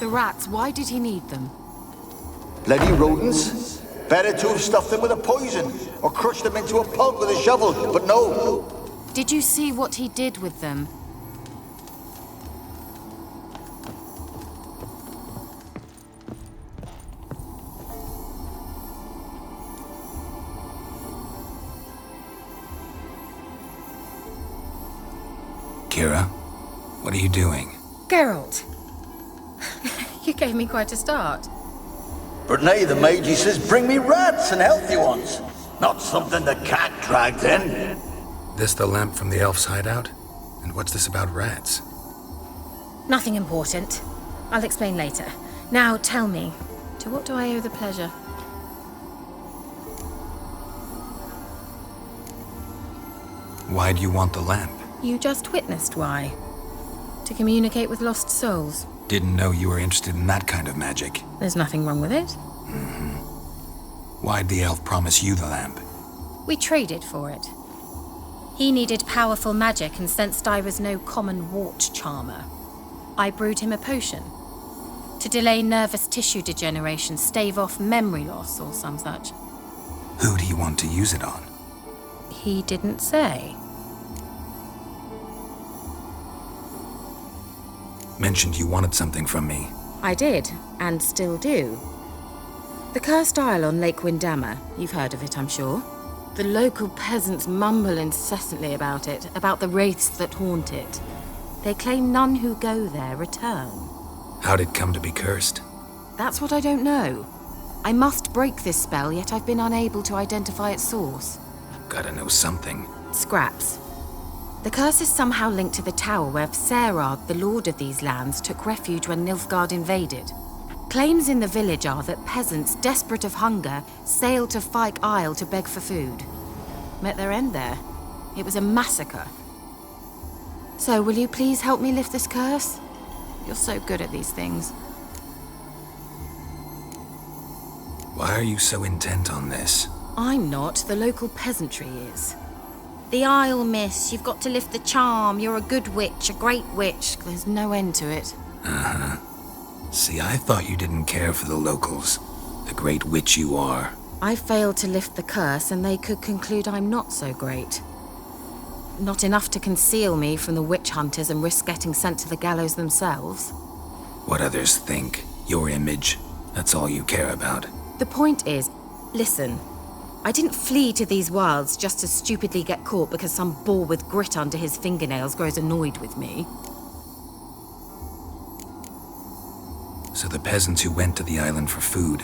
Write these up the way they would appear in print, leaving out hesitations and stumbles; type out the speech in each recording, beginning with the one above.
The rats, why did he need them? Bloody rodents. Better to have stuffed them with a poison, or crushed them into a pulp with a shovel, but no. Did you see what he did with them? Kira, what are you doing? Geralt! You gave me quite a start. But now the Magi says bring me rats and healthy ones. Not something the cat dragged in. This the lamp from the elf's hideout? And what's this about rats? Nothing important. I'll explain later. Now tell me, to what do I owe the pleasure? Why do you want the lamp? You just witnessed why. To communicate with lost souls. Didn't know you were interested in that kind of magic. There's nothing wrong with it. Why'd the elf promise you the lamp? We traded for it. He needed powerful magic and sensed I was no common wart charmer. I brewed him a potion. To delay nervous tissue degeneration, stave off memory loss or some such. Who'd he want to use it on? He didn't say. Mentioned you wanted something from me. I did, and still do. The cursed isle on Lake Windammer. You've heard of it, I'm sure. The local peasants mumble incessantly about it, about the wraiths that haunt it. They claim none who go there return. How'd it come to be cursed? That's what I don't know. I must break this spell, yet I've been unable to identify its source. Gotta know something. Scraps. The curse is somehow linked to the tower where Serard, the lord of these lands, took refuge when Nilfgaard invaded. Claims in the village are that peasants, desperate of hunger, sailed to Fyke Isle to beg for food. Met their end there. It was a massacre. So, will you please help me lift this curse? You're so good at these things. Why are you so intent on this? I'm not. The local peasantry is. The Isle, miss. You've got to lift the charm. You're a good witch, a great witch. There's no end to it. Uh-huh. See, I thought you didn't care for the locals. The great witch you are. I failed to lift the curse, and they could conclude I'm not so great. Not enough to conceal me from the witch hunters and risk getting sent to the gallows themselves. What others think, your image, that's all you care about. The point is, listen, I didn't flee to these wilds just to stupidly get caught because some boar with grit under his fingernails grows annoyed with me. So the peasants who went to the island for food,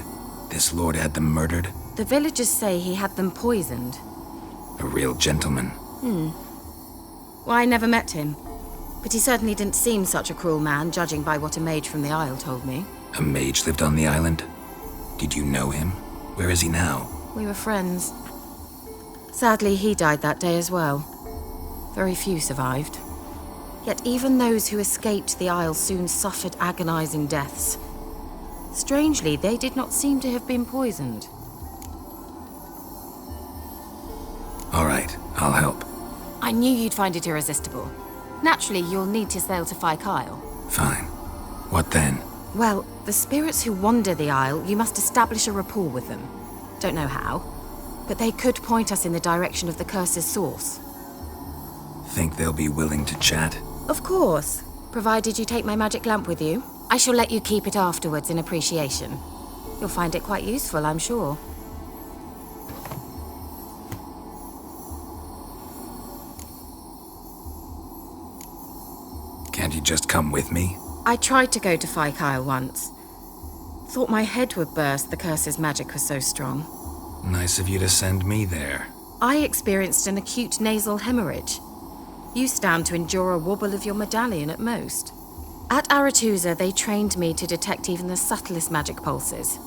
this lord had them murdered? The villagers say he had them poisoned. A real gentleman. Well, I never met him, but he certainly didn't seem such a cruel man, judging by what a mage from the Isle told me. A mage lived on the island? Did you know him? Where is he now? We were friends. Sadly, he died that day as well. Very few survived. Yet even those who escaped the Isle soon suffered agonizing deaths. Strangely, they did not seem to have been poisoned. All right, I'll help. I knew you'd find it irresistible. Naturally, you'll need to sail to Fyke Isle. Fine. What then? Well, the spirits who wander the Isle, you must establish a rapport with them. Don't know how, but they could point us in the direction of the curse's source. Think they'll be willing to chat? Of course, provided you take my magic lamp with you. I shall let you keep it afterwards in appreciation. You'll find it quite useful, I'm sure. Can't you just come with me? I tried to go to Fyke Isle once. Thought my head would burst, the curse's magic was so strong. Nice of you to send me there. I experienced an acute nasal hemorrhage. You stand to endure a wobble of your medallion at most. At Aretusa, they trained me to detect even the subtlest magic pulses.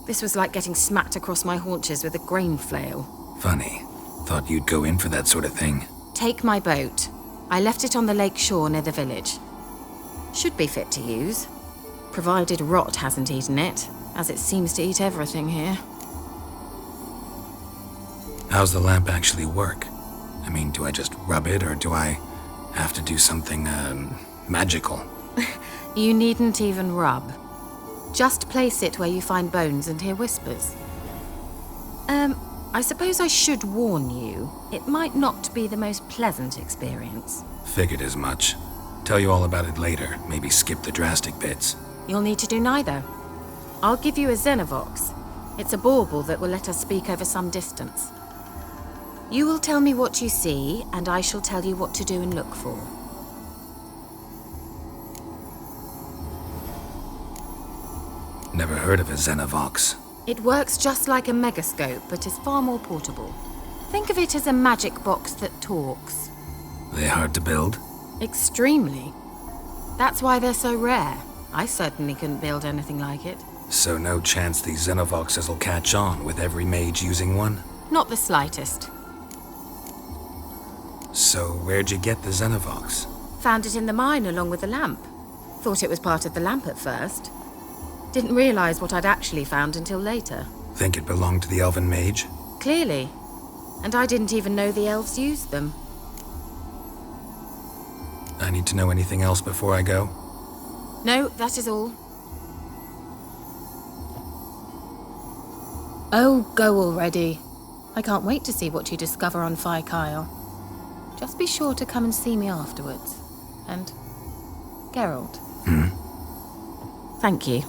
This was like getting smacked across my haunches with a grain flail. Funny. Thought you'd go in for that sort of thing. Take my boat. I left it on the lake shore near the village. Should be fit to use. Provided rot hasn't eaten it, as it seems to eat everything here. How's the lamp actually work? I mean, do I just rub it, or do I have to do something, magical? You needn't even rub. Just place it where you find bones and hear whispers. I suppose I should warn you, it might not be the most pleasant experience. Figured as much. Tell you all about it later, maybe skip the drastic bits. You'll need to do neither. I'll give you a Xenovox. It's a bauble that will let us speak over some distance. You will tell me what you see, and I shall tell you what to do and look for. Never heard of a Xenovox. It works just like a megascope, but is far more portable. Think of it as a magic box that talks. They hard to build? Extremely. That's why they're so rare. I certainly couldn't build anything like it. So no chance these Xenovoxes will catch on with every mage using one? Not the slightest. So where'd you get the Xenovox? Found it in the mine along with the lamp. Thought it was part of the lamp at first. Didn't realize what I'd actually found until later. Think it belonged to the elven mage? Clearly. And I didn't even know the elves used them. I need to know anything else before I go? No, that is all. Oh, go already. I can't wait to see what you discover on Phi Kyle. Just be sure to come and see me afterwards. And Geralt. Thank you.